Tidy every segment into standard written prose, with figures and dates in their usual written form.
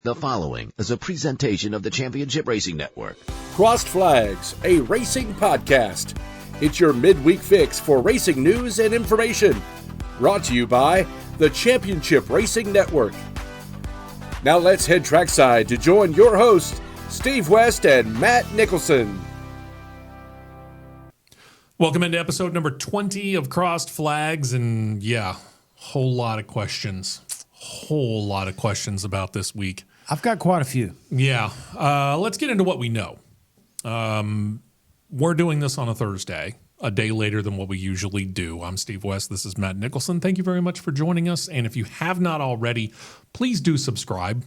The following is a presentation of the Championship Racing Network. Crossed Flags, a racing podcast. It's your midweek fix for racing news and information. Brought to you by the Championship Racing Network. Now let's head trackside to join your hosts, Steve West and Matt Nicholson. Welcome into episode number 20 of Crossed Flags, and whole lot of questions about this week. I've got quite a few. Yeah. Let's get into what we know. We're doing this on a Thursday, a day later than what we usually do. I'm Steve West. This is Matt Nicholson. Thank you very much for joining us. And if you have not already, please do subscribe.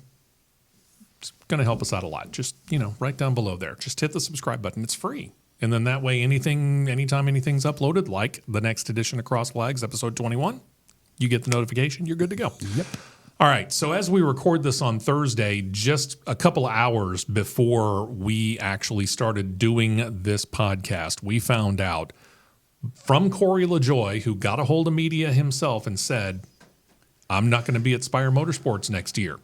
It's going to help us out a lot. Just, right down below there. Just hit the subscribe button. It's free. And then that way, anytime anything's uploaded, like the next edition of Cross Flags, episode 21, you get the notification. You're good to go. Yep. All right, so as we record this on Thursday, just a couple of hours before we actually started doing this podcast, we found out from Corey LaJoie, who got a hold of media himself and said, I'm not going to be at Spire Motorsports next year.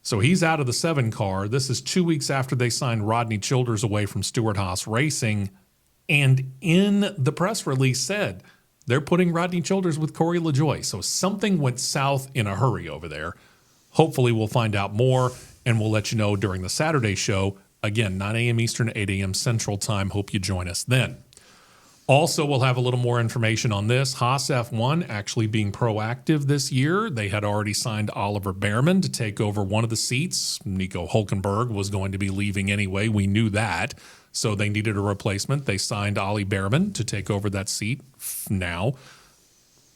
So he's out of the 7 car. This is 2 weeks after they signed Rodney Childers away from Stewart-Haas Racing, and in the press release said, they're putting Rodney Childers with Corey LaJoie. So something went south in a hurry over there. Hopefully we'll find out more, and we'll let you know during the Saturday show. Again, 9 a.m. Eastern, 8 a.m. Central Time. Hope you join us then. Also, we'll have a little more information on this. Haas F1 actually being proactive this year. They had already signed Oliver Behrman to take over one of the seats. Nico Hulkenberg was going to be leaving anyway. We knew that. So they needed a replacement. They signed Ollie Behrman to take over that seat now.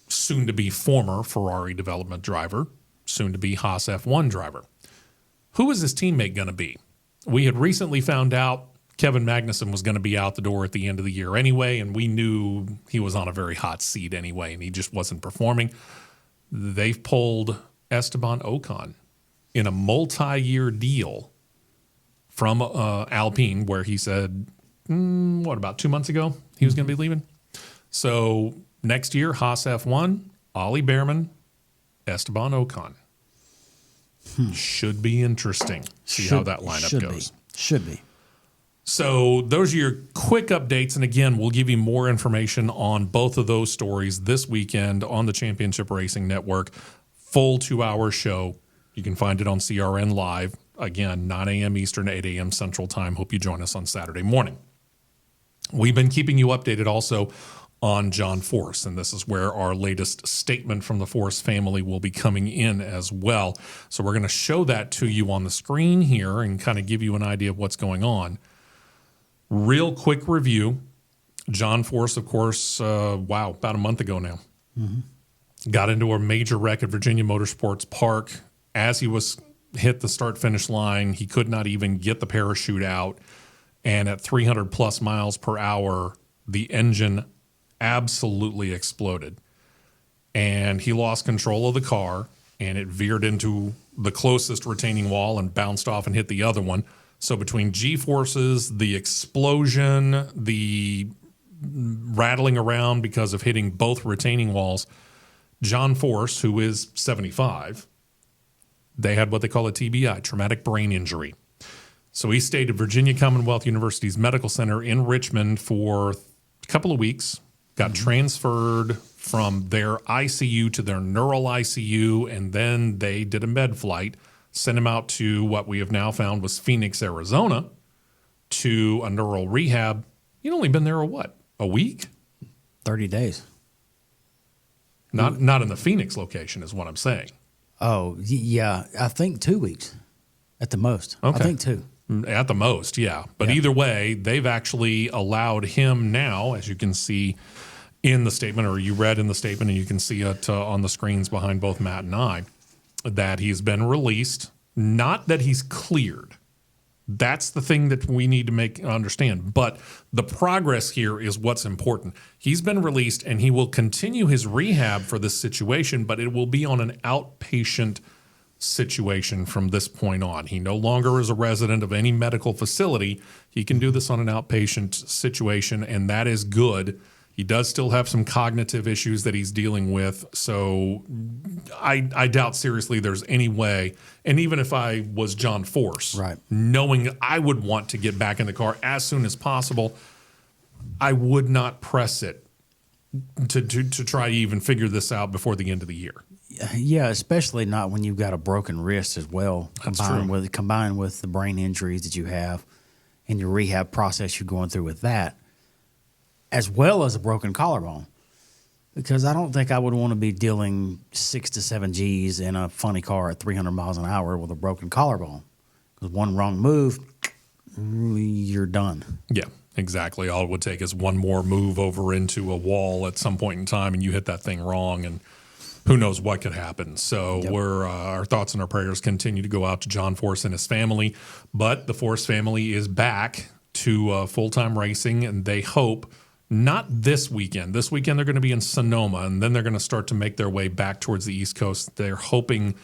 Soon to be former Ferrari development driver. Soon to be Haas F1 driver. Who is his teammate going to be? We had recently found out Kevin Magnussen was going to be out the door at the end of the year anyway, and we knew he was on a very hot seat anyway, and he just wasn't performing. They've pulled Esteban Ocon in a multi-year deal from Alpine, where he said, about 2 months ago, he was going to be leaving. So next year, Haas F1, Ollie Behrman, Esteban Ocon. Should be interesting. See how that lineup goes. Should be. So those are your quick updates. And again, we'll give you more information on both of those stories this weekend on the Championship Racing Network. Full 2-hour show. You can find it on CRN Live. Again, 9 a.m. Eastern, 8 a.m. Central Time. Hope you join us on Saturday morning. We've been keeping you updated also on John Force, and this is where our latest statement from the Force family will be coming in as well. So we're going to show that to you on the screen here and kind of give you an idea of what's going on. Real quick review. John Force, of course, about a month ago now, got into a major wreck at Virginia Motorsports Park. As he was hit the start-finish line, he could not even get the parachute out. And at 300-plus miles per hour, the engine absolutely exploded. And he lost control of the car, and it veered into the closest retaining wall and bounced off and hit the other one. So between G-forces, the explosion, the rattling around because of hitting both retaining walls, John Force, who is 75, they had what they call a TBI, traumatic brain injury. So he stayed at Virginia Commonwealth University's Medical Center in Richmond for a couple of weeks, got transferred from their ICU to their neural ICU, and then they did a med flight, sent him out to what we have now found was Phoenix, Arizona, to a neural rehab. He'd only been there a week? 30 days. Not in the Phoenix location is what I'm saying. Oh, yeah. I think 2 weeks at the most. Okay. I think 2. At the most, yeah. But either way, they've actually allowed him now, as you can see in the statement, or you read in the statement, and you can see it on the screens behind both Matt and I, that he's been released. Not that he's cleared. That's the thing that we need to understand. But the progress here is what's important. He's been released, and he will continue his rehab for this situation, but it will be on an outpatient situation from this point on. He no longer is a resident of any medical facility. He can do this on an outpatient situation, and that is good. He does still have some cognitive issues that he's dealing with. So I doubt seriously there's any way. And even if I was John Force, right, knowing I would want to get back in the car as soon as possible, I would not press it to try to even figure this out before the end of the year. Yeah, especially not when you've got a broken wrist as well, combined with the brain injuries that you have and your rehab process you're going through with that, as well as a broken collarbone. Because I don't think I would want to be dealing 6 to 7 Gs in a funny car at 300 miles an hour with a broken collarbone. Because one wrong move, you're done. Yeah, exactly. All it would take is one more move over into a wall at some point in time, and you hit that thing wrong, and who knows what could happen. So our thoughts and our prayers continue to go out to John Force and his family. But the Force family is back to full-time racing, and they hope not this weekend. This weekend they're going to be in Sonoma, and then they're going to start to make their way back towards the East Coast. They're hoping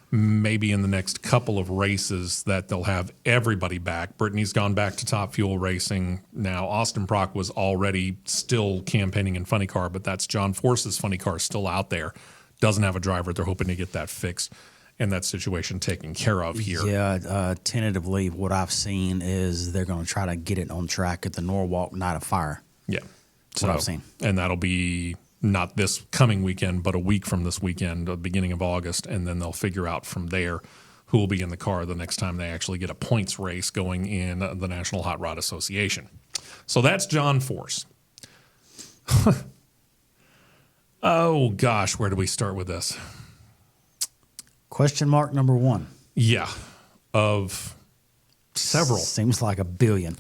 maybe in the next couple of races that they'll have everybody back. Brittany's gone back to Top Fuel Racing. Now, Austin Prock was already still campaigning in Funny Car, but that's John Force's Funny Car still out there. Doesn't have a driver. They're hoping to get that fixed and that situation taken care of here. Yeah, tentatively what I've seen is they're going to try to get it on track at the Norwalk Night of Fire. Yeah. That's what I've seen. And that'll be not this coming weekend, but a week from this weekend, the beginning of August, and then they'll figure out from there who will be in the car the next time they actually get a points race going in the National Hot Rod Association. So that's John Force. Oh, gosh, where do we start with this? Question mark number 1. Yeah, of several. Seems like a billion.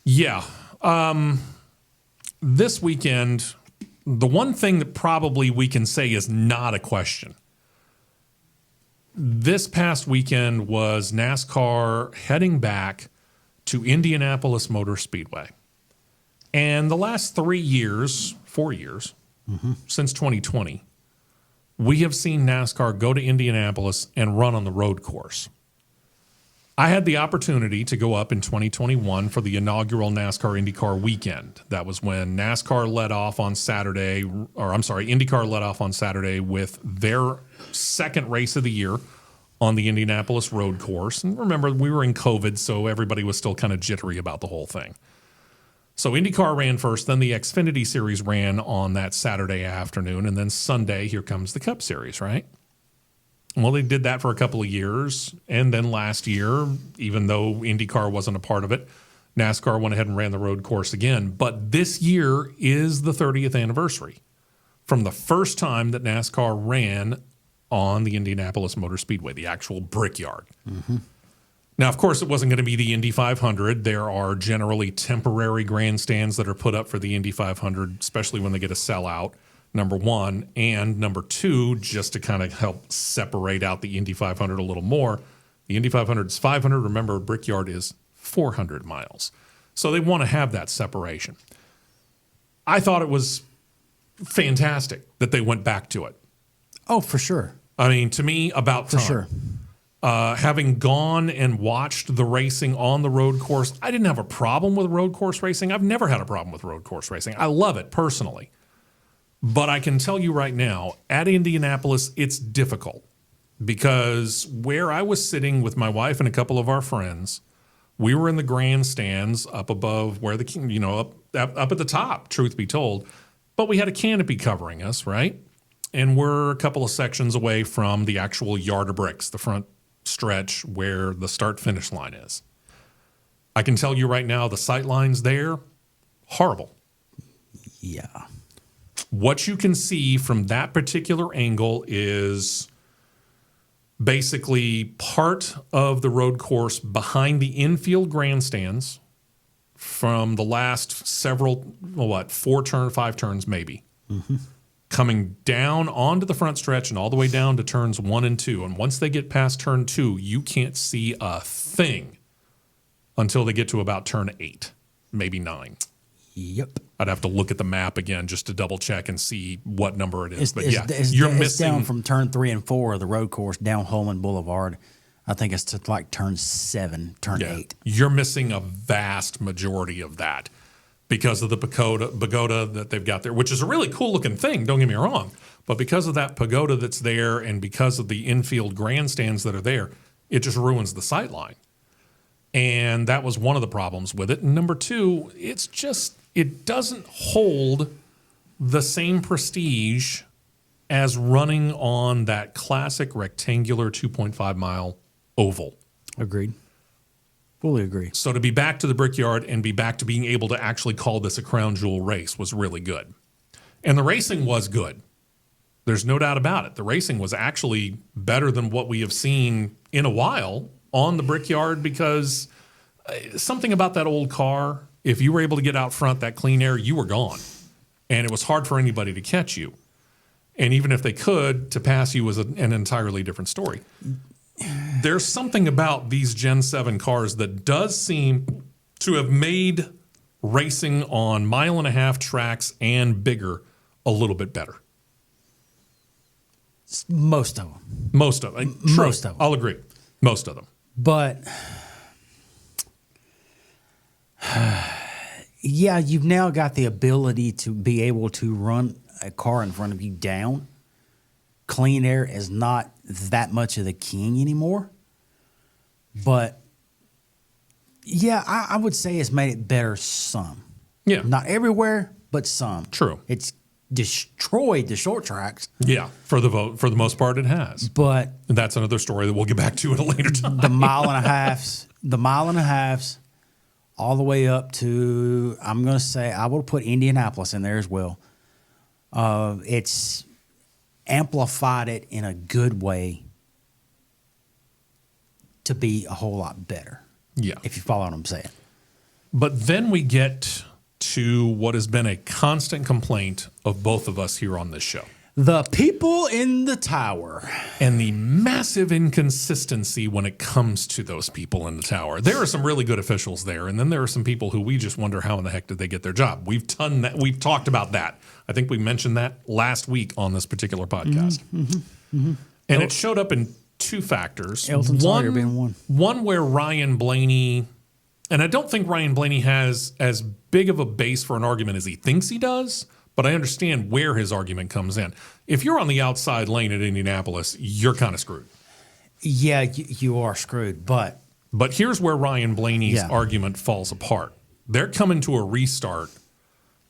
Yeah. This weekend, the one thing that probably we can say is not a question. This past weekend was NASCAR heading back to Indianapolis Motor Speedway. And the last 4 years, since 2020, we have seen NASCAR go to Indianapolis and run on the road course. I had the opportunity to go up in 2021 for the inaugural NASCAR IndyCar weekend. That was when NASCAR led off on Saturday, IndyCar led off on Saturday with their second race of the year on the Indianapolis road course. And remember, we were in COVID, so everybody was still kind of jittery about the whole thing. So IndyCar ran first, then the Xfinity Series ran on that Saturday afternoon, and then Sunday, here comes the Cup Series, right? Well, they did that for a couple of years, and then last year, even though IndyCar wasn't a part of it, NASCAR went ahead and ran the road course again. But this year is the 30th anniversary from the first time that NASCAR ran on the Indianapolis Motor Speedway, the actual Brickyard. Mm-hmm. Now, of course, it wasn't going to be the Indy 500. There are generally temporary grandstands that are put up for the Indy 500, especially when they get a sellout. Number one, and number two, just to kind of help separate out the Indy 500 a little more, the Indy 500 is 500. Remember, Brickyard is 400 miles. So they want to have that separation. I thought it was fantastic that they went back to it. Oh, for sure. I mean, to me, about time. For sure. Having gone and watched the racing on the road course, I didn't have a problem with road course racing. I've never had a problem with road course racing. I love it personally. But I can tell you right now, at Indianapolis, it's difficult because where I was sitting with my wife and a couple of our friends, we were in the grandstands up above where up at the top, truth be told, but we had a canopy covering us, right? And we're a couple of sections away from the actual yard of bricks, the front stretch where the start-finish line is. I can tell you right now, the sight lines there, horrible. Yeah. What you can see from that particular angle is basically part of the road course behind the infield grandstands from the last several, 5 turns maybe, coming down onto the front stretch and all the way down to turns 1 and 2. And once they get past turn 2, you can't see a thing until they get to about turn 8, maybe 9. Yep. I'd have to look at the map again just to double check and see what number it is. You're missing down from turn 3 and 4 of the road course down Holman Boulevard. I think it's to like turn 7, turn 8. You're missing a vast majority of that. because of the pagoda that they've got there, which is a really cool looking thing, don't get me wrong. But because of that pagoda that's there and because of the infield grandstands that are there, it just ruins the sightline. And that was one of the problems with it. And number two, it doesn't hold the same prestige as running on that classic rectangular 2.5 mile oval. Agreed. Fully agree. So to be back to the Brickyard and be back to being able to actually call this a crown jewel race was really good. And the racing was good. There's no doubt about it. The racing was actually better than what we have seen in a while on the Brickyard because something about that old car, if you were able to get out front, that clean air, you were gone. And it was hard for anybody to catch you. And even if they could, to pass you was an entirely different story. There's something about these Gen 7 cars that does seem to have made racing on 1.5-mile tracks and bigger a little bit better. Most of them. Most of them. True. Most of them. I'll agree. Most of them. But, yeah, you've now got the ability to be able to run a car in front of you down. Clean air is not that much of the king anymore. But, yeah, I would say it's made it better some. Yeah. Not everywhere, but some. True. It's destroyed the short tracks. Yeah, for the most part, it has. But And that's another story that we'll get back to at a later time. the mile and a halves, all the way up to, I'm going to say, I will put Indianapolis in there as well. It's amplified it in a good way to be a whole lot better. Yeah. If you follow what I'm saying. But then we get to what has been a constant complaint of both of us here on this show. The people in the tower. And the massive inconsistency when it comes to those people in the tower. There are some really good officials there, and then there are some people who we just wonder how in the heck did they get their job. We've talked about that. I think we mentioned that last week on this particular podcast. And it showed up in two factors. Elton Sawyer being one. One where Ryan Blaney, and I don't think Ryan Blaney has as big of a base for an argument as he thinks he does, but I understand where his argument comes in. If you're on the outside lane at Indianapolis, you're kind of screwed. Yeah, you are screwed, but here's where Ryan Blaney's argument falls apart. They're coming to a restart,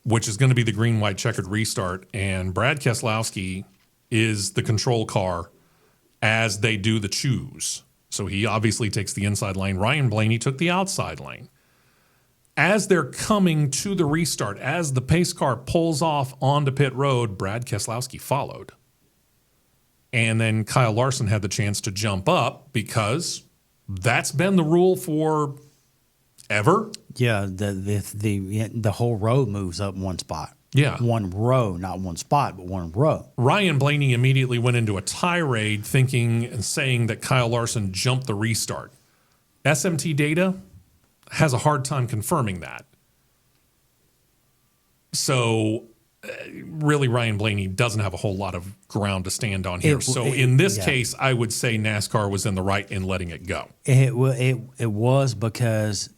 which is going to be the green-white checkered restart, and Brad Keselowski is the control car as they do the choose. So he obviously takes the inside lane. Ryan Blaney took the outside lane. As they're coming to the restart, as the pace car pulls off onto pit road, Brad Keselowski followed. And then Kyle Larson had the chance to jump up because that's been the rule for ever. yeah, the whole row moves up one spot. Yeah. One row, not one spot, but one row. Ryan Blaney immediately went into a tirade thinking and saying that Kyle Larson jumped the restart. SMT data has a hard time confirming that. So really Ryan Blaney doesn't have a whole lot of ground to stand on here. In this case, I would say NASCAR was in the right in letting it go. It was because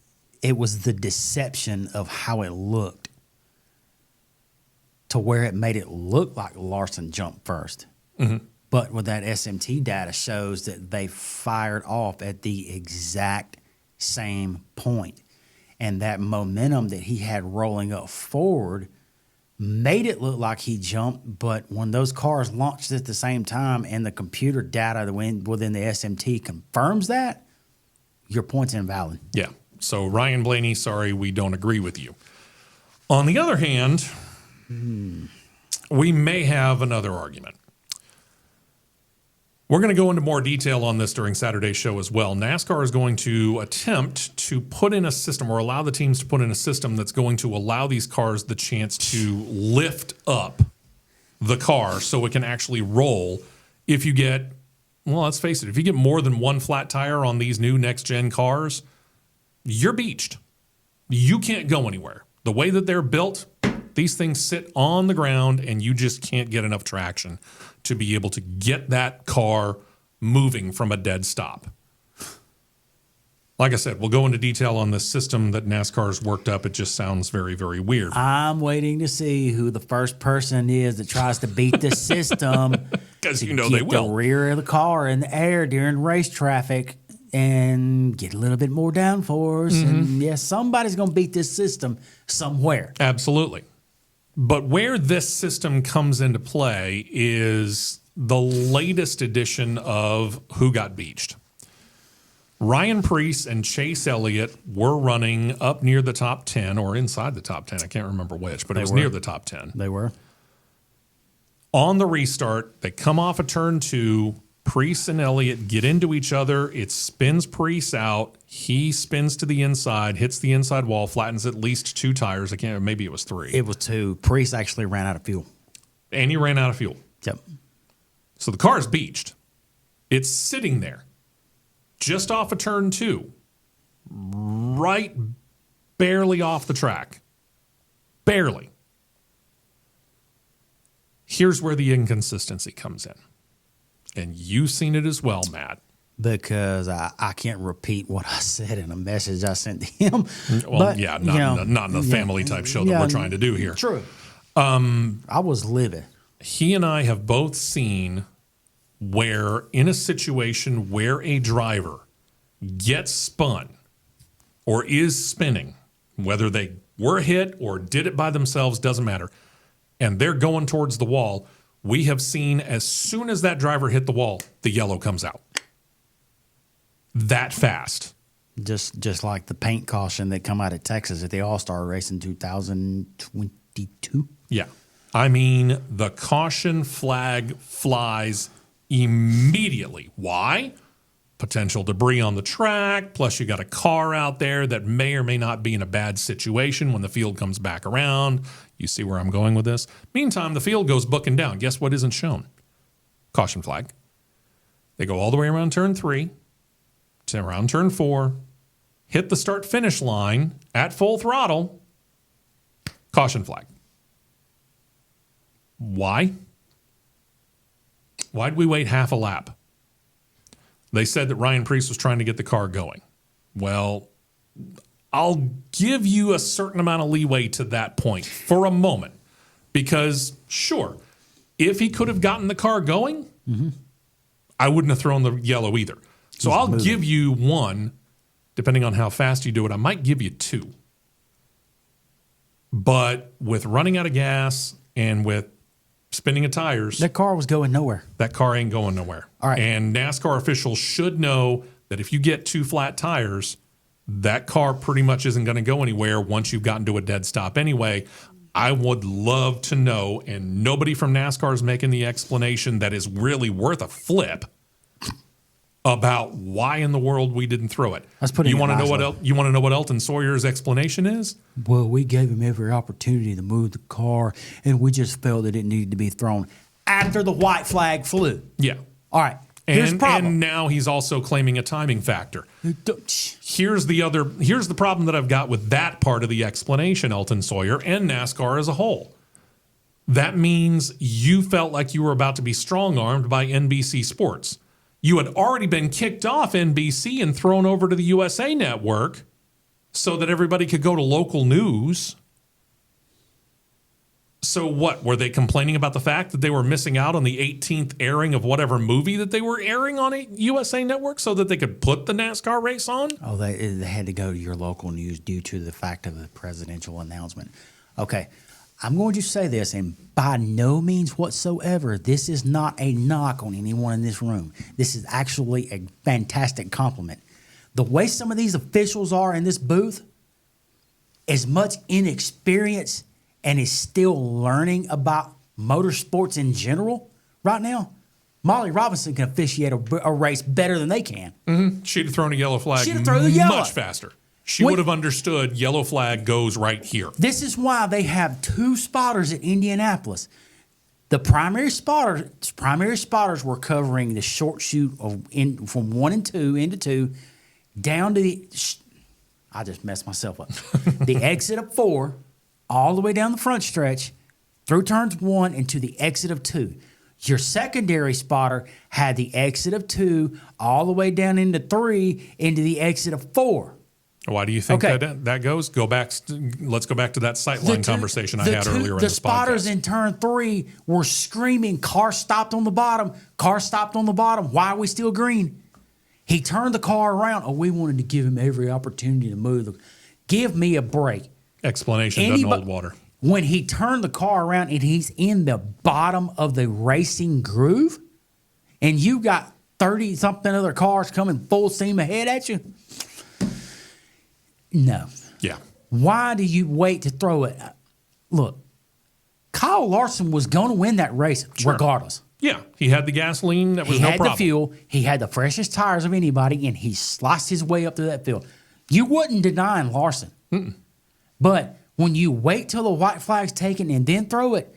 it was the deception of how it looked to where it made it look like Larson jumped first. Mm-hmm. But with that SMT data shows that they fired off at the exact same point. And that momentum that he had rolling up forward made it look like he jumped. But when those cars launched at the same time and the computer data within the SMT confirms that, your point's invalid. Yeah. So Ryan Blaney, sorry, we don't agree with you. On the other hand, we may have another argument. We're going to go into more detail on this during Saturday's show as well. NASCAR is going to attempt to put in a system or allow the teams to put in a system that's going to allow these cars the chance to lift up the car so it can actually roll. If you get, well, let's face it, if you get more than one flat tire on these new next-gen cars, you're beached. You can't go anywhere. The way that they're built, these things sit on the ground and you just can't get enough traction to be able to get that car moving from a dead stop. Like I said, we'll go into detail on the system that NASCAR's worked up. It just sounds very, very weird. I'm waiting to see who the first person is that tries to beat the system. Because you know they will. The rear of the car in the air during race traffic and get a little bit more downforce. Mm-hmm. And yes, somebody's going to beat this system somewhere. Absolutely. But where this system comes into play is the latest edition of Who Got Beached. Ryan Preece and Chase Elliott were running up near the top 10 or inside the top 10. I can't remember which, but it was near the top 10. They were. On the restart, they come off of turn 2. Preece and Elliott get into each other. It spins Preece out. He spins to the inside, hits the inside wall, flattens at least 2 tires. Maybe it was 3. It was 2. Preece actually ran out of fuel. And he ran out of fuel. Yep. So the car is beached. It's sitting there. Just off of turn 2, right barely off the track. Barely. Here's where the inconsistency comes in. And you've seen it as well, Matt. Because I can't repeat what I said in a message I sent to him. Well, but, yeah, not in the family type show that we're trying to do here. True. I was livid. He and I have both seen where in a situation where a driver gets spun or is spinning, whether they were hit or did it by themselves, doesn't matter, and they're going towards the wall, we have seen as soon as that driver hit the wall, the yellow comes out. That fast. Just like the paint caution that come out of Texas at the All-Star race in 2022. Yeah. I mean, the caution flag flies immediately. Why? Potential debris on the track, plus you got a car out there that may or may not be in a bad situation when the field comes back around. You see where I'm going with this? Meantime, the field goes booking down. Guess what isn't shown? Caution flag. They go all the way around turn 3, to around turn 4, hit the start-finish line at full throttle, caution flag. Why? Why'd we wait half a lap? They said that Ryan Preece was trying to get the car going. Well, I'll give you a certain amount of leeway to that point for a moment. Because, sure, if he could have gotten the car going, I wouldn't have thrown the yellow either. So I'll give you 1, depending on how fast you do it. I might give you 2. But with running out of gas and with spinning of tires, That car was going nowhere. that car ain't going nowhere. All right. And NASCAR officials should know that if you get 2 flat tires, that car pretty much isn't going to go anywhere once you've gotten to a dead stop anyway. I would love to know, and nobody from NASCAR is making the explanation that is really worth a flip about why in the world we didn't throw it. Let's put it You in want to know nicely. what? You want to know what Elton Sawyer's explanation is? Well, we gave him every opportunity to move the car, and we just felt that it needed to be thrown after the white flag flew. Yeah. All right. Here's the And problem. now he's also claiming a timing factor. Here's the problem that I've got with that part of the explanation, Elton Sawyer, and NASCAR as a whole. That means you felt like you were about to be strong-armed by NBC Sports. You had already been kicked off NBC and thrown over to the USA Network so that everybody could go to local news. So what? Were they complaining about the fact that they were missing out on the 18th airing of whatever movie that they were airing on a USA Network so that they could put the NASCAR race on? Oh, they had to go to your local news due to the fact of the presidential announcement. Okay, I'm going to say this, and by no means whatsoever, this is not a knock on anyone in this room. This is actually a fantastic compliment. The way some of these officials are in this booth, as much inexperience and is still learning about motorsports in general right now, Molly Robinson can officiate a race better than they can. Mm-hmm. She'd have thrown a yellow flag She'd have thrown the yellow. much faster. She would have understood yellow flag goes right here. This is why they have 2 spotters at Indianapolis. The primary spotters were covering the short chute from 1 and 2 into 2 down to the. I just messed myself up. The exit of 4, all the way down the front stretch, through turns 1 and to the exit of 2. Your secondary spotter had the exit of 2 all the way down into 3 into the exit of 4. Why do you think that goes? Let's go back to that sightline conversation I had earlier in this podcast. The spotters in turn 3 were screaming, car stopped on the bottom, car stopped on the bottom. Why are we still green? He turned the car around. Oh, we wanted to give him every opportunity to move. Give me a break. Explanation doesn't hold water. When he turned the car around and he's in the bottom of the racing groove, and you got 30-something other cars coming full steam ahead at you, no. Yeah. Why do you wait to throw it? Look, Kyle Larson was going to win that race regardless. Yeah, he had the gasoline. That was no problem. He had the fuel. He had the freshest tires of anybody, and he sliced his way up to that field. You wouldn't deny Larson. But when you wait till the white flag's taken and then throw it,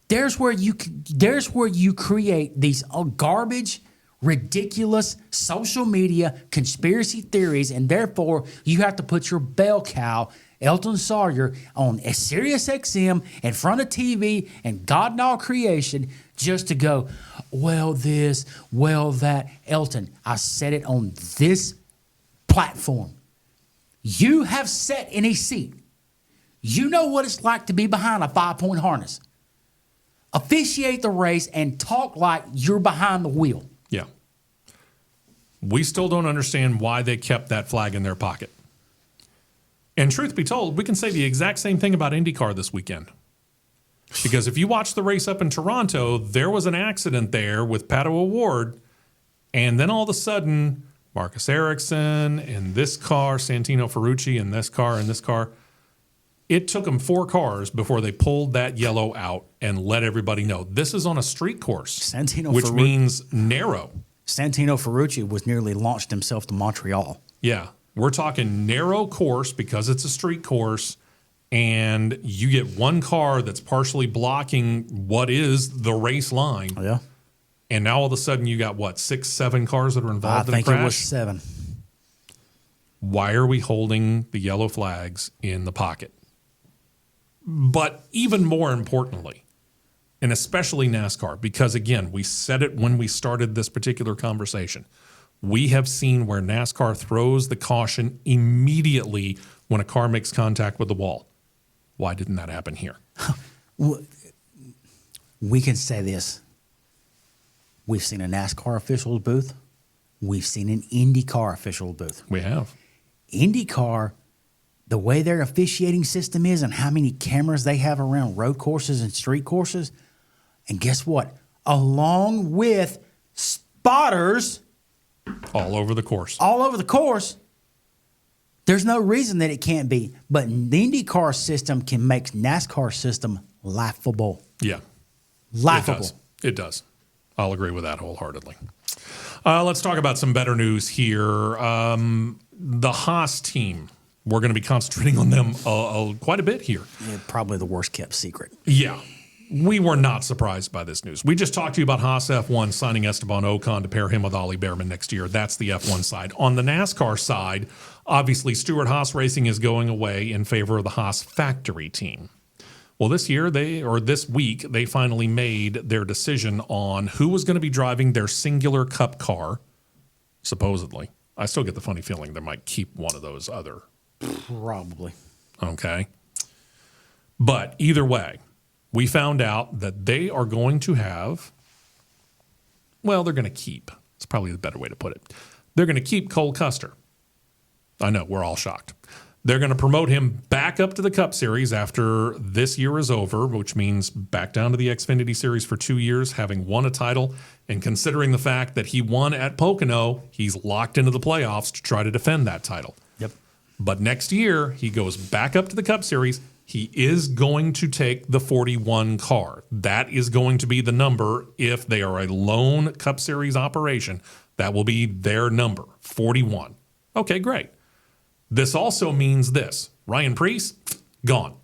there's where you create these garbage, ridiculous social media conspiracy theories, and therefore you have to put your bell cow Elton Sawyer on a Sirius XM in front of TV and God and all creation just to go, well this, well that. Elton, I said it on this platform. You have sat in a seat. You know what it's like to be behind a 5-point harness. Officiate the race and talk like you're behind the wheel. Yeah. We still don't understand why they kept that flag in their pocket. And truth be told, we can say the exact same thing about IndyCar this weekend. Because if you watch the race up in Toronto, there was an accident there with Pato O'Ward, and then all of a sudden, Marcus Ericsson in this car, Santino Ferrucci in this car, and this car. It took them 4 cars before they pulled that yellow out and let everybody know. This is on a street course, which means narrow. Santino Ferrucci was nearly launched himself to Montreal. Yeah. We're talking narrow course because it's a street course, and you get one car that's partially blocking what is the race line. Oh, yeah. And now all of a sudden you got, 6, 7 cars that are involved in a crash? I think it was 7. Why are we holding the yellow flags in the pocket? But even more importantly, and especially NASCAR, because again, we said it when we started this particular conversation, we have seen where NASCAR throws the caution immediately when a car makes contact with the wall. Why didn't that happen here? We can say this. We've seen a NASCAR official's booth. We've seen an IndyCar official booth. We have. IndyCar, the way their officiating system is and how many cameras they have around road courses and street courses, and guess what? Along with spotters all over the course. All over the course. There's no reason that it can't be. But the IndyCar system can make NASCAR system laughable. Yeah. Laughable. It does. I'll agree with that wholeheartedly. Let's talk about some better news here. The Haas team. We're going to be concentrating on them quite a bit here. Yeah, probably the worst kept secret. Yeah. We were not surprised by this news. We just talked to you about Haas F1 signing Esteban Ocon to pair him with Ollie Behrman next year. That's the F1 side. On the NASCAR side, obviously Stewart Haas Racing is going away in favor of the Haas factory team. Well, this week, they finally made their decision on who was going to be driving their singular cup car, supposedly. I still get the funny feeling they might keep one of those other. Probably. Okay. But either way, we found out that they are going to have, they're going to keep. It's probably the better way to put it. They're going to keep Cole Custer. I know, we're all shocked. They're going to promote him back up to the Cup Series after this year is over, which means back down to the Xfinity Series for 2 years, having won a title. And considering the fact that he won at Pocono, he's locked into the playoffs to try to defend that title. Yep. But next year, he goes back up to the Cup Series. He is going to take the 41 car. That is going to be the number if they are a lone Cup Series operation. That will be their number, 41. Okay, great. This also means this. Ryan Preece, gone.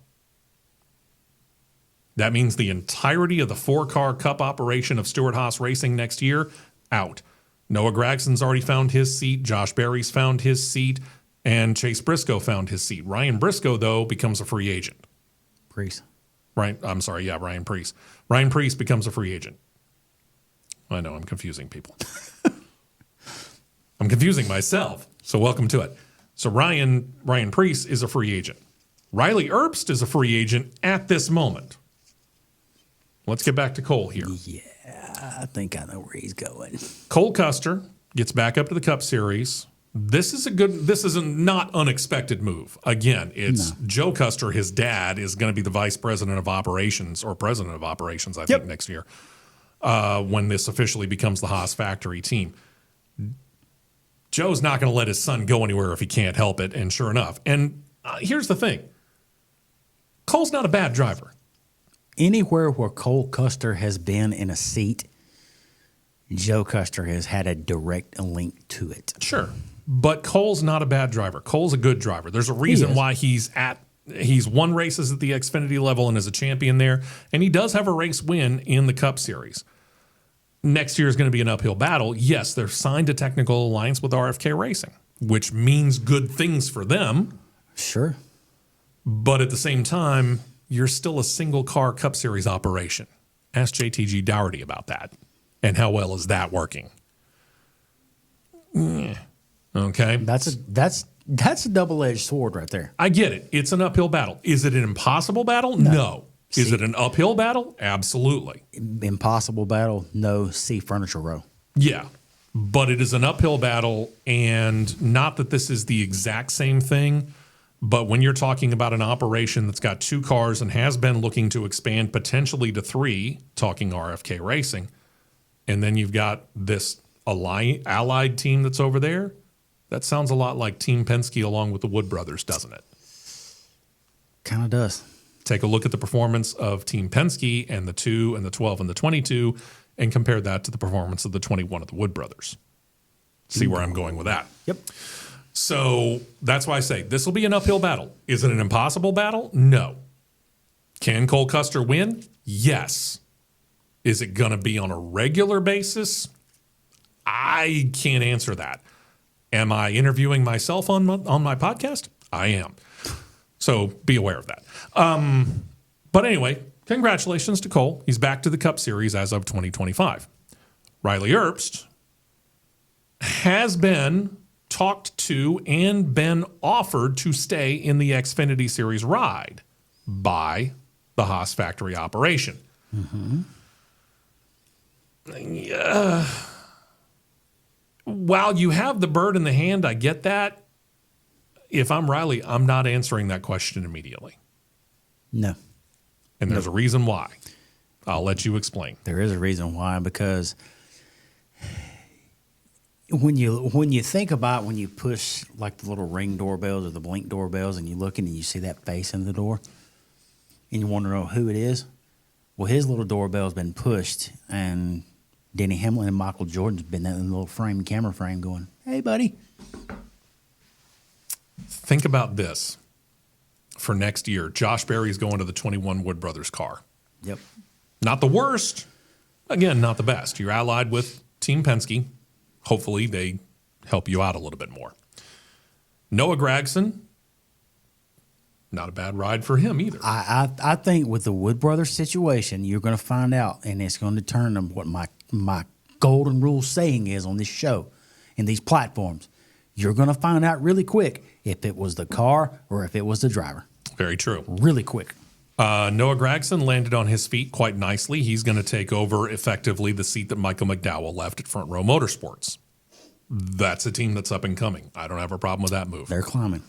That means the entirety of the 4-car Cup operation of Stewart Haas Racing next year, out. Noah Gragson's already found his seat. Josh Berry's found his seat. And Chase Briscoe found his seat. Ryan Briscoe, though, becomes a free agent. Preece. Ryan Preece. Ryan Preece becomes a free agent. I know I'm confusing people. I'm confusing myself. So welcome to it. So Ryan Preece is a free agent. Riley Herbst is a free agent at this moment. Let's get back to Cole here. Yeah, I think I know where he's going. Cole Custer gets back up to the Cup Series. This is a not unexpected move. Again, it's Joe Custer, his dad, is going to be the vice president of operations or president of operations, I think, next year when this officially becomes the Haas factory team. Joe's not going to let his son go anywhere if he can't help it, and sure enough. And here's the thing. Cole's not a bad driver. Anywhere where Cole Custer has been in a seat, Joe Custer has had a direct link to it. Sure. But Cole's not a bad driver. Cole's a good driver. There's a reason why he's won races at the Xfinity level and is a champion there. And he does have a race win in the Cup Series. Next year is going to be an uphill battle. Yes, they're signed a technical alliance with RFK Racing, which means good things for them. Sure. But at the same time, you're still a single car Cup Series operation. Ask JTG Dougherty about that. And how well is that working? Yeah. Okay. That's a double-edged sword right there. I get it. It's an uphill battle. Is it an impossible battle? No. Is it an uphill battle? Absolutely. Impossible battle? No. See Furniture Row. Yeah. But it is an uphill battle, and not that this is the exact same thing, but when you're talking about an operation that's got 2 cars and has been looking to expand potentially to 3, talking RFK Racing, and then you've got this allied team that's over there, that sounds a lot like Team Penske along with the Wood Brothers, doesn't it? Kind of does. Take a look at the performance of Team Penske and the 2 and the 12 and the 22 and compare that to the performance of the 21 of the Wood Brothers. See where I'm going with that. Yep. So that's why I say this will be an uphill battle. Is it an impossible battle? No. Can Cole Custer win? Yes. Is it going to be on a regular basis? I can't answer that. Am I interviewing myself on my podcast? I am. So be aware of that. But anyway, congratulations to Cole. He's back to the Cup Series as of 2025. Riley Herbst has been talked to and been offered to stay in the Xfinity Series ride by the Haas factory operation. Mm-hmm. While you have the bird in the hand, I get that. If I'm Riley, I'm not answering that question immediately. No. And there's a reason why. I'll let you explain. There is a reason why, because when you think about when you push like the little Ring doorbells or the Blink doorbells and you look in and you see that face in the door and you want to know who it is, well, his little doorbell's been pushed and Denny Hamlin and Michael Jordan's been in the little camera frame going, "Hey, buddy." Think about this. For next year, Josh Berry's going to the 21 Wood Brothers car. Yep. Not the worst. Again, not the best. You're allied with Team Penske. Hopefully they help you out a little bit more. Noah Gragson, not a bad ride for him either. I think with the Wood Brothers situation, you're going to find out, and it's going to determine what my golden rule saying is on this show and these platforms. You're going to find out really quick if it was the car or if it was the driver. Very true. Really quick. Noah Gragson landed on his feet quite nicely. He's going to take over effectively the seat that Michael McDowell left at Front Row Motorsports. That's a team that's up and coming. I don't have a problem with that move. They're climbing.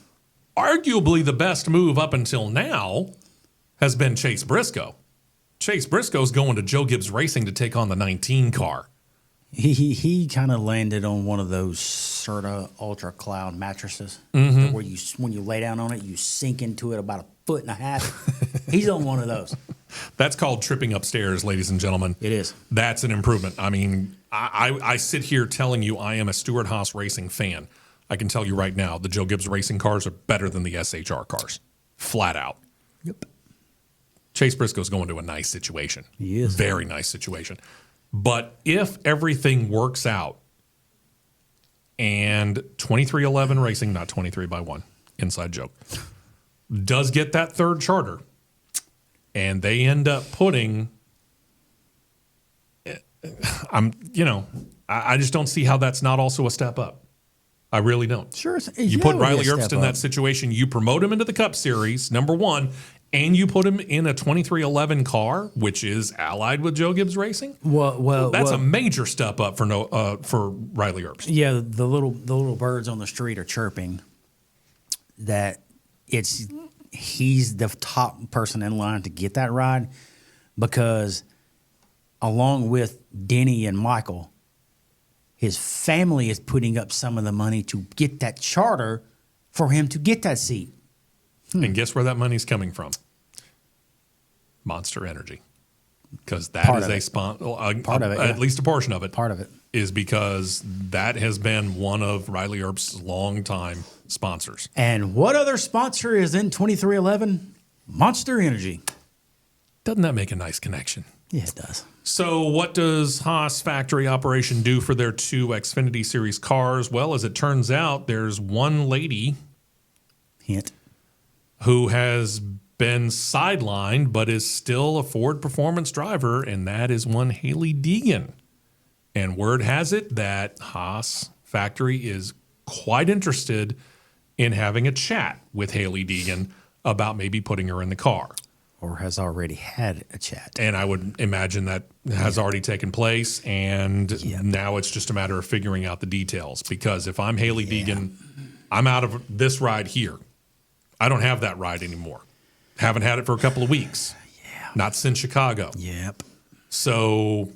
Arguably the best move up until now has been Chase Briscoe. Chase Briscoe's going to Joe Gibbs Racing to take on the 19 car. He kind of landed on one of those Serta Ultra Cloud mattresses where when you lay down on it, you sink into it about 1.5 feet. He's on one of those. That's called tripping upstairs, ladies and gentlemen. It is. That's an improvement. I mean, I sit here telling you I am a Stewart Haas Racing fan. I can tell you right now, the Joe Gibbs Racing cars are better than the SHR cars. Flat out. Yep. Chase Briscoe's going to a nice situation. He is. Very nice situation. But if everything works out and 2311 Racing, not 23 by 1, inside joke, does get that third charter and they end up putting I just don't see how that's not also a step up. I really don't. Sure. You put Riley Herbst in that situation. You promote him into the Cup Series, number one, and you put him in a 2311 car, which is allied with Joe Gibbs Racing. Well, that's a major step up for Riley Herbst. Yeah, the little birds on the street are chirping that he's the top person in line to get that ride, because along with Denny and Michael, his family is putting up some of the money to get that charter for him to get that seat. And guess where that money's coming from? Monster Energy. Because that is a sponsor. At least a portion of it. Part of it. Is because that has been one of Riley Herbst's longtime sponsors. And what other sponsor is in 2311? Monster Energy. Doesn't that make a nice connection? Yeah, it does. So what does Haas factory operation do for their 2 Xfinity Series cars? Well, as it turns out, there's one lady hint who has been sidelined but is still a Ford Performance driver, and that is one Hailie Deegan. And word has it that Haas factory is quite interested in having a chat with Hailie Deegan about maybe putting her in the car. Or has already had a chat. And I would imagine that has already taken place, and now it's just a matter of figuring out the details. Because if I'm Hailie Deegan, I'm out of this ride here. I don't have that ride anymore. Haven't had it for a couple of weeks. Not since Chicago. Yep. So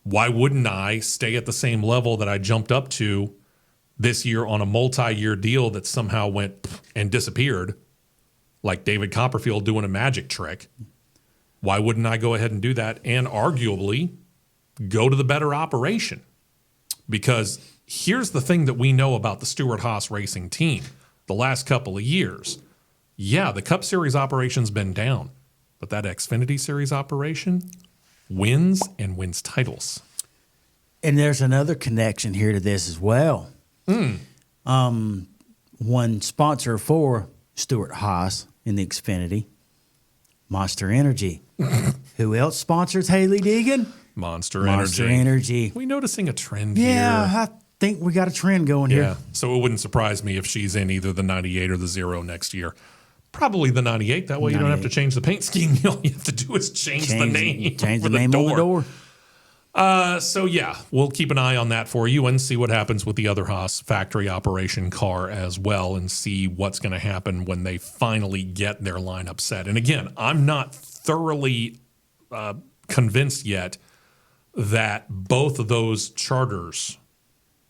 why wouldn't I stay at the same level that I jumped up to this year on a multi-year deal that somehow went and disappeared? Like David Copperfield doing a magic trick. Why wouldn't I go ahead and do that and arguably go to the better operation? Because here's the thing that we know about the Stewart-Haas racing team the last couple of years. Yeah, the Cup Series operation's been down, but that Xfinity Series operation wins and wins titles. And there's another connection here to this as well. One sponsor for Stewart-Haas in the Xfinity, Monster Energy. Who else sponsors Hailie Deegan? Monster Energy. We noticing a trend here? Yeah, I think we got a trend going here. So it wouldn't surprise me if she's in either the 98 or the 0 next year. Probably the 98. That way you don't have to change the paint scheme. All you have to do is change the name. Change the name on the door. We'll keep an eye on that for you and see what happens with the other Haas factory operation car as well, and see what's going to happen when they finally get their lineup set. And again, I'm not thoroughly convinced yet that both of those charters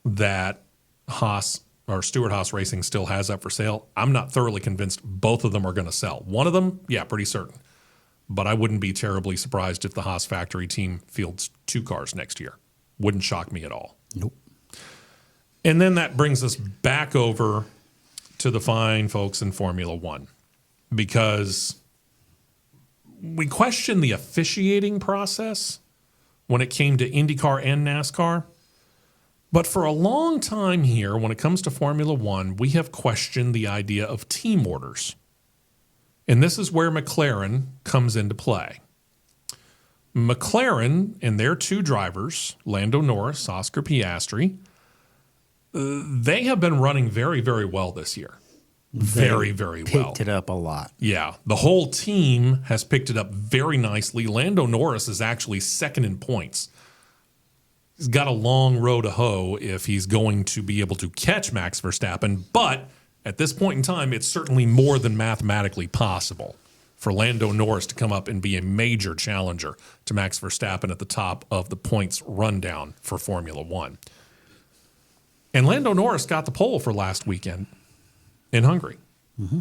that Haas or Stewart-Haas Racing still has up for sale, I'm not thoroughly convinced both of them are going to sell. One of them, pretty certain. But I wouldn't be terribly surprised if the Haas factory team fields 2 cars next year. Wouldn't shock me at all. Nope. And then that brings us back over to the fine folks in Formula One, because we questioned the officiating process when it came to IndyCar and NASCAR. But for a long time here, when it comes to Formula One, we have questioned the idea of team orders. And this is where McLaren comes into play. McLaren and their 2 drivers, Lando Norris, Oscar Piastri, they have been running very, very well this year. Very, very well. Picked it up a lot. Yeah. The whole team has picked it up very nicely. Lando Norris is actually second in points. He's got a long row to hoe if he's going to be able to catch Max Verstappen, but at this point in time, it's certainly more than mathematically possible for Lando Norris to come up and be a major challenger to Max Verstappen at the top of the points rundown for Formula One. And Lando Norris got the pole for last weekend in Hungary. Mm-hmm.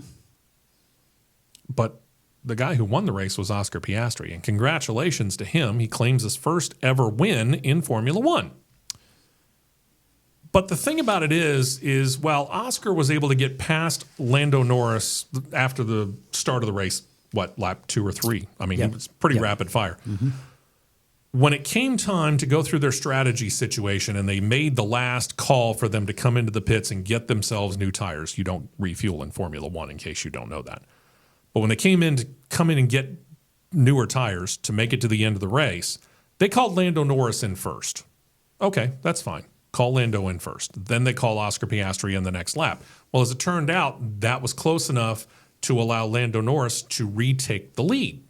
But the guy who won the race was Oscar Piastri, and congratulations to him. He claims his first ever win in Formula One. But the thing about it is while Oscar was able to get past Lando Norris after the start of the race, lap 2 or 3? I mean, It was pretty rapid fire. Mm-hmm. When it came time to go through their strategy situation and they made the last call for them to come into the pits and get themselves new tires, you don't refuel in Formula One, in case you don't know that. But when they came in to come in and get newer tires to make it to the end of the race, They called Lando Norris in first. Okay, that's fine. Call Lando in first. Then they call Oscar Piastri in the next lap. Well, as it turned out, that was close enough to allow Lando Norris to retake the lead.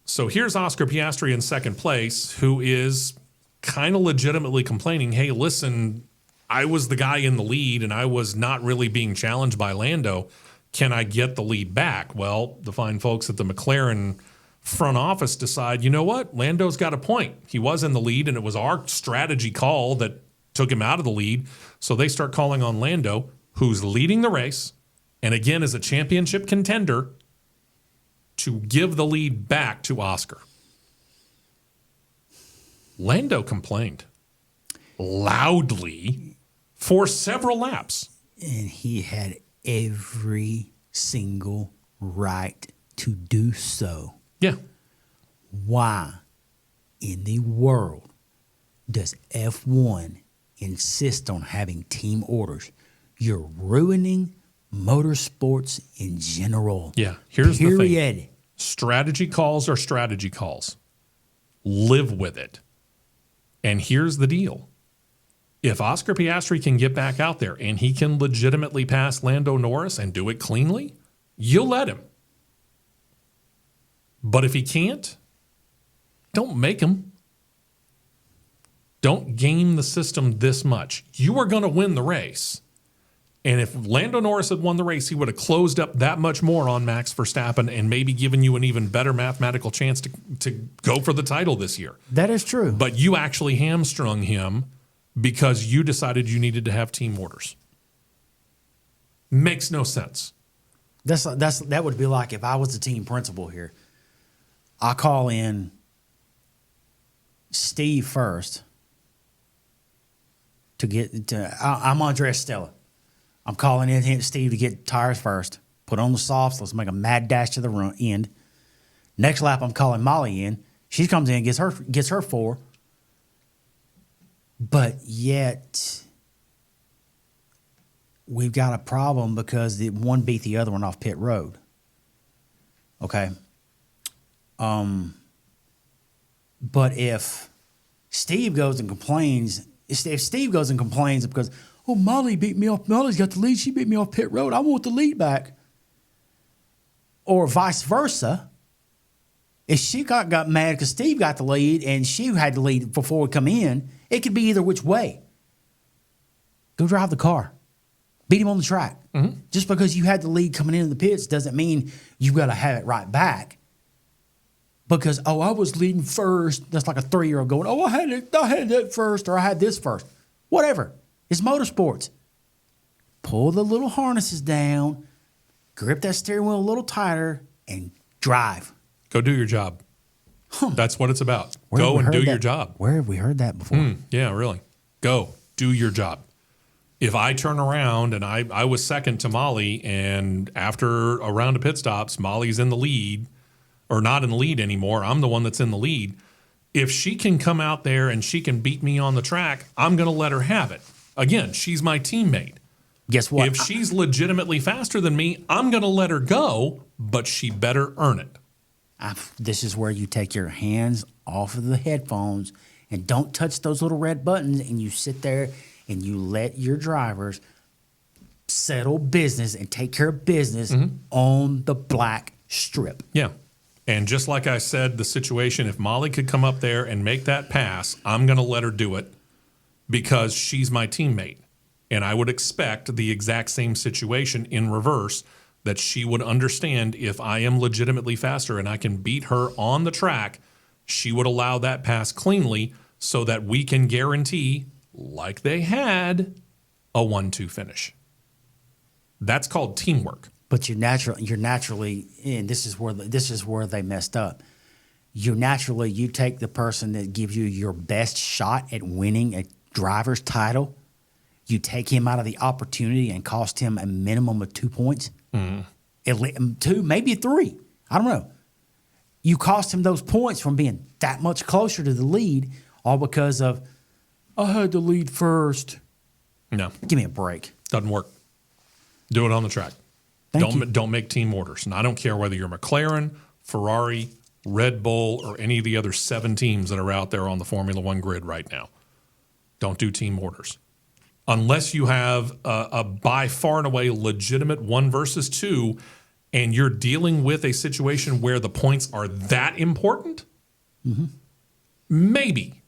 So here's Oscar Piastri in second place, who is kind of legitimately complaining, hey, listen, I was the guy in the lead and I was not really being challenged by Lando. Can I get the lead back? Well, the fine folks at the McLaren front office decide, you know what? Lando's got a point. He was in the lead and it was our strategy call that took him out of the lead. So they start calling on Lando, who's leading the race, and again is a championship contender, to give the lead back to Oscar. Lando complained loudly for several laps. And he had every single right to do so. Yeah. Why in the world does F1 insist on having team orders? You're ruining motorsports in general. Yeah. Here's the thing. Period. Strategy calls are strategy calls. Live with it. And here's the deal. If Oscar Piastri can get back out there and he can legitimately pass Lando Norris and do it cleanly, you'll let him. But if he can't, don't make him. Don't game the system this much. You are going to win the race. And if Lando Norris had won the race, he would have closed up that much more on Max Verstappen and maybe given you an even better mathematical chance to go for the title this year. That is true. But you actually hamstrung him because you decided you needed to have team orders. Makes no sense. That would be like if I was the team principal here. I call in Steve first I'm Andres Stella. I'm calling in Steve to get tires first. Put on the softs. Let's make a mad dash to the end. Next lap, I'm calling Molly in. She comes in, gets her 4. But yet, we've got a problem because the one beat the other one off pit road. Okay. But if Steve goes and complains, because, oh, Molly beat me off. Molly's got the lead. She beat me off pit road. I want the lead back. Or vice versa. If she got mad because Steve got the lead and she had the lead before we come in, it could be either which way. Go drive the car. Beat him on the track. Mm-hmm. Just because you had the lead coming into the pits doesn't mean you've got to have it right back. Because, I was leading first. That's like a 3-year-old going, I had that first, or I had this first. Whatever. It's motorsports. Pull the little harnesses down, grip that steering wheel a little tighter, and drive. Go do your job. That's what it's about. Go and do your job. Where have we heard that before? Yeah, really. Go. Do your job. If I turn around and I was second to Molly, and after a round of pit stops, Molly's in the lead, or not in the lead anymore, I'm the one that's in the lead. If she can come out there and she can beat me on the track, I'm going to let her have it. Again, she's my teammate. Guess what? If she's legitimately faster than me, I'm going to let her go, but she better earn it. This is where you take your hands off of the headphones and don't touch those little red buttons, and you sit there and you let your drivers settle business and take care of business on the black strip. Yeah. And just like I said, the situation, if Molly could come up there and make that pass, I'm going to let her do it because she's my teammate. And I would expect the exact same situation in reverse, that she would understand if I am legitimately faster and I can beat her on the track, she would allow that pass cleanly so that we can guarantee, like they had, a 1-2 finish. That's called teamwork. But you're naturally, and this is where they messed up. You take the person that gives you your best shot at winning a driver's title, you take him out of the opportunity and cost him a minimum of 2 points. Mm. 2, maybe 3. I don't know. You cost him those points from being that much closer to the lead, all because of, I had the lead first. No. Give me a break. Doesn't work. Do it on the track. Don't make team orders. And I don't care whether you're McLaren, Ferrari, Red Bull, or any of the other 7 teams that are out there on the Formula One grid right now. Don't do team orders. Unless you have a by far and away legitimate 1 versus 2, and you're dealing with a situation where the points are that important, maybe.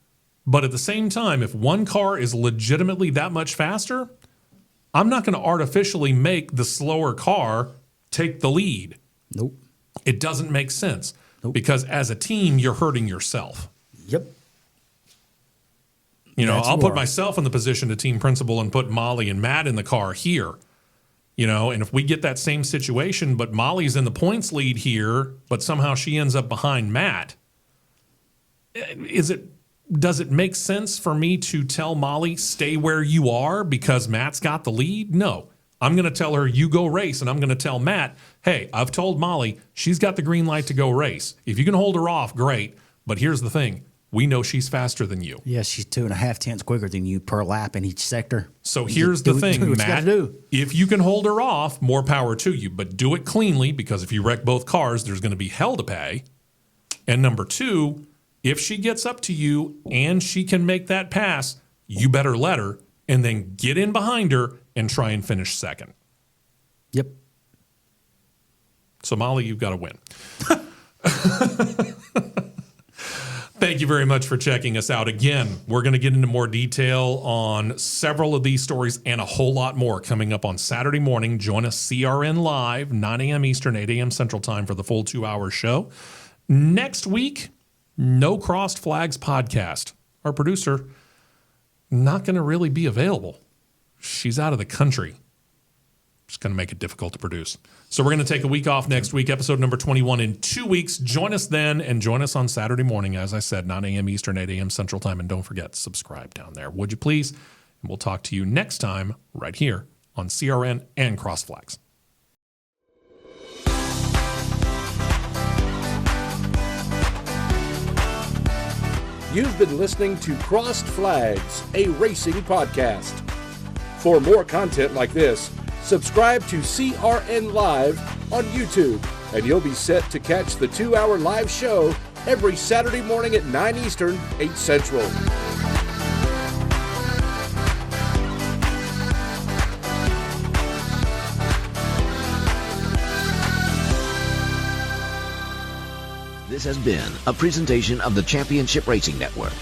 But at the same time, if one car is legitimately that much faster, I'm not going to artificially make the slower car take the lead. Nope. It doesn't make sense. Nope. Because as a team, you're hurting yourself. Yep. I'll put myself in the position of team principal and put Molly and Matt in the car here. And if we get that same situation, but Molly's in the points lead here, but somehow she ends up behind Matt, does it make sense for me to tell Molly, stay where you are because Matt's got the lead? No. I'm going to tell her, you go race, and I'm going to tell Matt, hey, I've told Molly she's got the green light to go race. If you can hold her off, great. But here's the thing. We know she's faster than you. Yeah, she's 2.5 tenths quicker than you per lap in each sector. So here's the thing, Matt. If you can hold her off, more power to you. But do it cleanly, because if you wreck both cars, there's going to be hell to pay. And number 2, if she gets up to you and she can make that pass, you better let her, and then get in behind her and try and finish second. Yep. So, Molly, you've got to win. Thank you very much for checking us out. Again, we're going to get into more detail on several of these stories and a whole lot more coming up on Saturday morning. Join us CRN Live, 9 a.m. Eastern, 8 a.m. Central Time for the full 2-hour show. Next week, no Crossed Flags podcast. Our producer, not going to really be available. She's out of the country. It's going to make it difficult to produce. So we're going to take a week off next week, episode number 21 in 2 weeks. Join us then, and join us on Saturday morning, as I said, 9 a.m. Eastern, 8 a.m. Central Time. And don't forget, subscribe down there, would you please? And we'll talk to you next time right here on CRN and Crossed Flags. You've been listening to Crossed Flags, a racing podcast. For more content like this, subscribe to CRN Live on YouTube, and you'll be set to catch the 2-hour live show every Saturday morning at 9 Eastern, 8 Central. This has been a presentation of the Championship Racing Network.